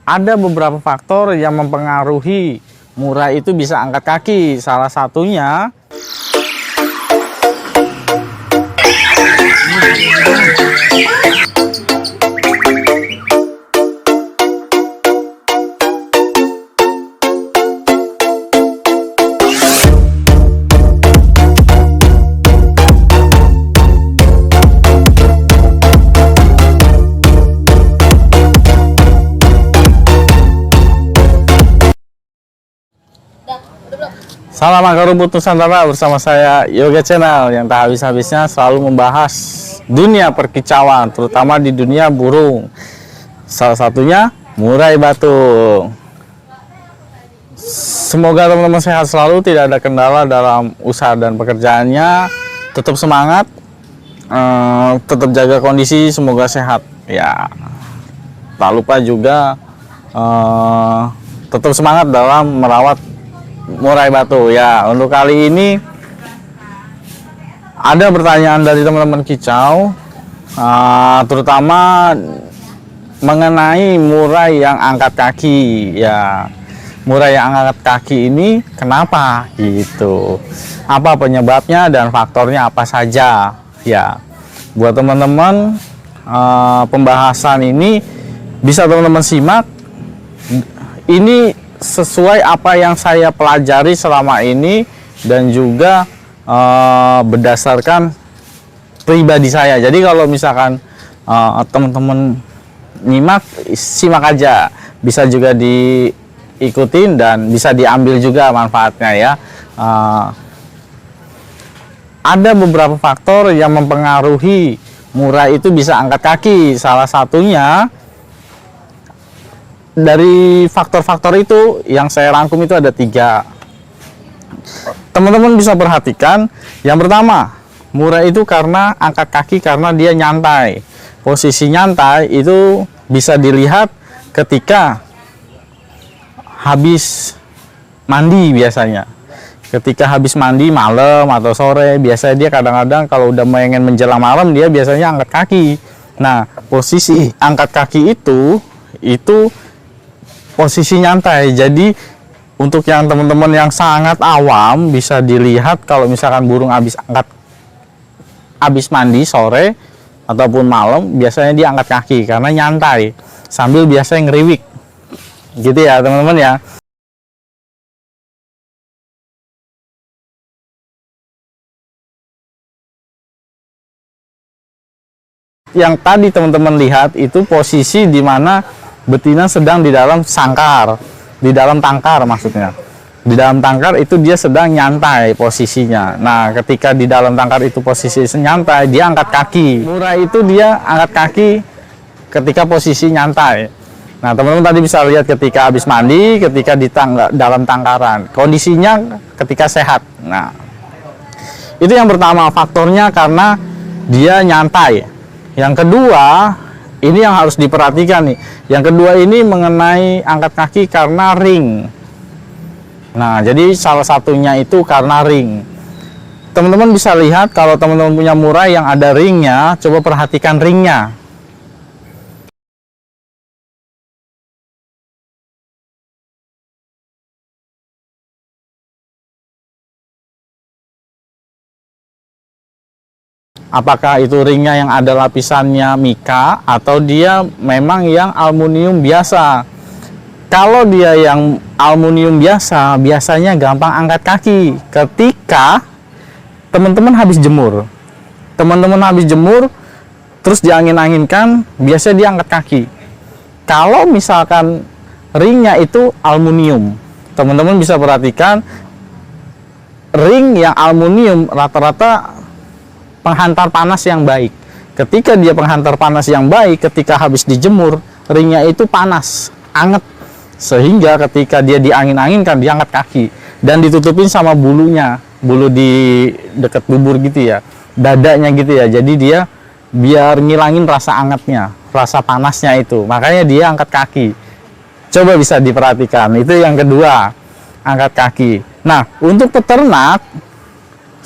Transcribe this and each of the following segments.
Ada beberapa faktor yang mempengaruhi murai itu bisa angkat kaki. Salah satunya Salam akar rumput Nusantara bersama saya Yoga Channel yang tak habis-habisnya selalu membahas dunia perkicauan, terutama di dunia burung. Salah satunya murai batu. Semoga teman-teman sehat selalu, tidak ada kendala dalam usaha dan pekerjaannya. Tetap semangat, tetap jaga kondisi, semoga sehat. Ya, tak lupa juga tetap semangat dalam merawat murai batu. Ya, untuk kali ini ada pertanyaan dari teman-teman kicau, terutama mengenai murai yang angkat kaki. Ya, murai yang angkat kaki ini kenapa gitu, apa penyebabnya dan faktornya apa saja. Ya, buat teman-teman, pembahasan ini bisa teman-teman simak. Ini sesuai apa yang saya pelajari selama ini dan juga berdasarkan pribadi saya. Jadi kalau misalkan teman-teman nyimak, simak aja, bisa juga diikutin dan bisa diambil juga manfaatnya ya. Ada beberapa faktor yang mempengaruhi murai itu bisa angkat kaki. Salah satunya dari faktor-faktor itu yang saya rangkum itu ada 3. Teman-teman bisa perhatikan. Yang pertama, murai itu karena angkat kaki karena dia nyantai. Posisi nyantai itu bisa dilihat ketika habis mandi biasanya. Ketika habis mandi malam atau sore, biasanya dia kadang-kadang kalau udah pengen menjelang malam dia biasanya angkat kaki. Nah, posisi angkat kaki itu posisi nyantai. Jadi untuk yang teman-teman yang sangat awam bisa dilihat kalau misalkan burung habis mandi sore ataupun malam, biasanya dia angkat kaki karena nyantai sambil biasanya ngeriwik. Gitu ya teman-teman ya. Yang tadi teman-teman lihat itu posisi di mana betina sedang di dalam sangkar, di dalam tangkar maksudnya. Di dalam tangkar itu dia sedang nyantai posisinya. Nah, ketika di dalam tangkar itu posisi nyantai, dia angkat kaki. Murai itu dia angkat kaki ketika posisi nyantai. Nah, teman-teman tadi bisa lihat ketika habis mandi, ketika di dalam tangkaran. Kondisinya ketika sehat. Nah, itu yang pertama, faktornya karena dia nyantai. Yang kedua, ini yang harus diperhatikan nih. Yang kedua ini mengenai angkat kaki karena ring. Nah, jadi salah satunya itu karena ring. Teman-teman bisa lihat kalau teman-teman punya murai yang ada ringnya, coba perhatikan ringnya. Apakah itu ringnya yang ada lapisannya mika atau dia memang yang aluminium biasa. Kalau dia yang aluminium biasa, biasanya gampang angkat kaki ketika teman-teman habis jemur. Teman-teman habis jemur terus diangin-anginkan, biasanya dia angkat kaki. Kalau misalkan ringnya itu aluminium, teman-teman bisa perhatikan ring yang aluminium rata-rata penghantar panas yang baik. Ketika dia penghantar panas yang baik, ketika habis dijemur, ringnya itu panas, anget. Sehingga ketika dia diangin-anginkan, dia angkat kaki. Dan ditutupin sama bulunya, bulu di dekat bubur gitu ya, dadanya gitu ya. Jadi dia biar ngilangin rasa angetnya, rasa panasnya itu. Makanya dia angkat kaki. Coba bisa diperhatikan, itu yang kedua, angkat kaki. Nah, untuk peternak,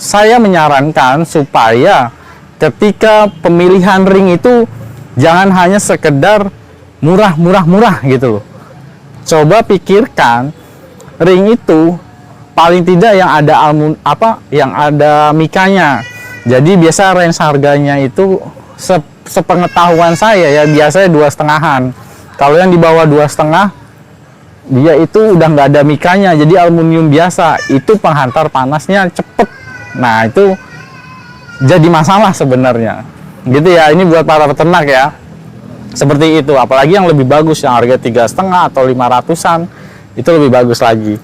saya menyarankan supaya ketika pemilihan ring itu jangan hanya sekedar murah gitu loh. coba pikirkan ring itu paling tidak yang ada yang ada mikanya. Jadi biasa range harganya itu sepengetahuan saya ya biasanya 2,5-an. Kalau yang di bawah 2,5 dia itu udah nggak ada mikanya, jadi aluminium biasa, itu penghantar panasnya cepet. Nah itu jadi masalah sebenarnya gitu ya. Ini buat para peternak ya, seperti itu. Apalagi yang lebih bagus yang harga 3,5 atau 500-an itu lebih bagus lagi,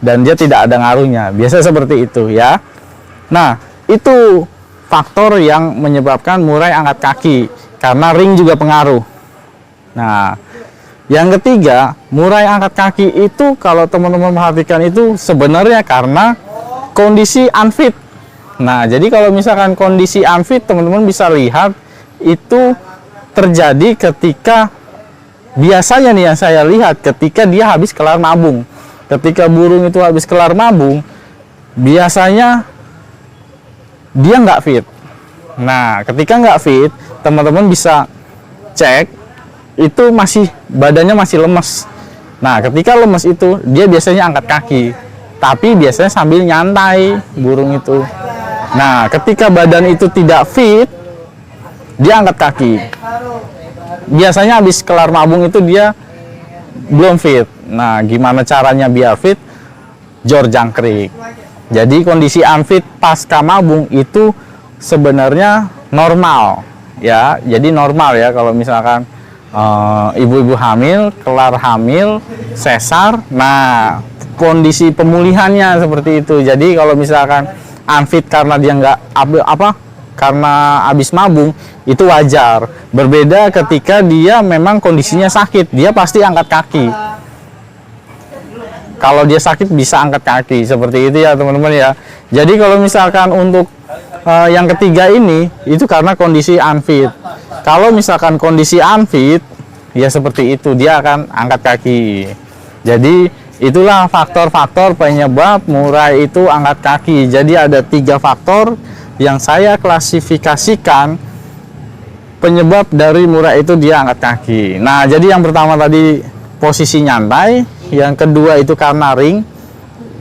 dan dia tidak ada ngaruhnya, biasa seperti itu ya. Nah itu faktor yang menyebabkan murai angkat kaki, karena ring juga pengaruh. Nah yang ketiga, murai angkat kaki itu kalau teman-teman perhatikan itu sebenarnya karena kondisi unfit. Nah, jadi kalau misalkan kondisi unfit, teman-teman bisa lihat itu terjadi ketika biasanya nih yang saya lihat ketika dia habis kelar mabung. Ketika burung itu habis kelar mabung, biasanya dia nggak fit. Nah, ketika nggak fit, teman-teman bisa cek itu badannya masih lemes. Nah, ketika lemes itu dia biasanya angkat kaki, tapi biasanya sambil nyantai burung itu. Nah, ketika badan itu tidak fit, dia angkat kaki. Biasanya habis kelar mabung itu dia belum fit. Nah, gimana caranya biar fit? Jor jangkrik. Jadi kondisi unfit pasca mabung itu sebenarnya normal ya. Jadi normal ya kalau misalkan ibu-ibu hamil, kelar hamil, sesar. Nah, kondisi pemulihannya seperti itu. Jadi kalau misalkan unfit karena dia nggak karena habis mabung, itu wajar. Berbeda ketika dia memang kondisinya sakit, dia pasti angkat kaki. Kalau dia sakit bisa angkat kaki, seperti itu ya teman-teman ya. Jadi kalau misalkan untuk yang ketiga ini, itu karena kondisi unfit. Kalau misalkan kondisi unfit, ya seperti itu, dia akan angkat kaki. Jadi itulah faktor-faktor penyebab murai itu angkat kaki. Jadi ada 3 faktor yang saya klasifikasikan penyebab dari murai itu dia angkat kaki. Nah, jadi yang pertama tadi posisi nyantai, yang kedua itu karena ring,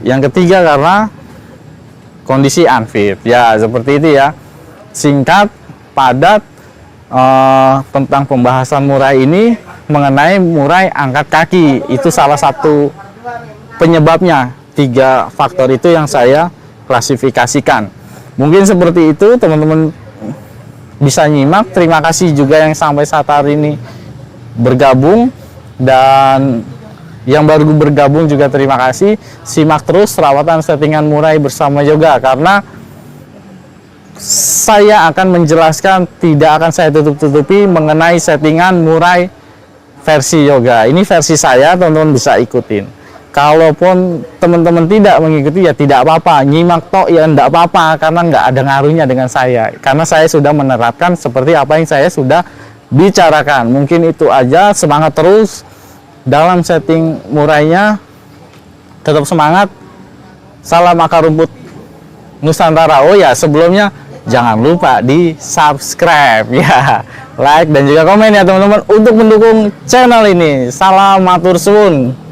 yang ketiga karena kondisi unfit. Ya, seperti itu ya. Singkat, padat tentang pembahasan murai ini mengenai murai angkat kaki. Itu salah satu penyebabnya. 3 faktor itu yang saya klasifikasikan. Mungkin seperti itu teman-teman bisa nyimak. Terima kasih juga yang sampai saat hari ini bergabung, dan yang baru bergabung juga terima kasih. Simak terus perawatan settingan murai bersama Yoga, karena saya akan menjelaskan, tidak akan saya tutup-tutupi mengenai settingan murai versi Yoga. Ini versi saya, teman-teman bisa ikutin. Kalaupun teman-teman tidak mengikuti ya tidak apa-apa, nyimak tok ya enggak apa-apa, karena nggak ada ngaruhnya dengan saya, karena saya sudah menerapkan seperti apa yang saya sudah bicarakan. Mungkin itu aja. Semangat terus dalam setting murainya, tetap semangat. Salam akar rumput Nusantara. Oh ya, sebelumnya jangan lupa di subscribe ya, like dan juga komen ya teman-teman untuk mendukung channel ini. Salam matur suwun.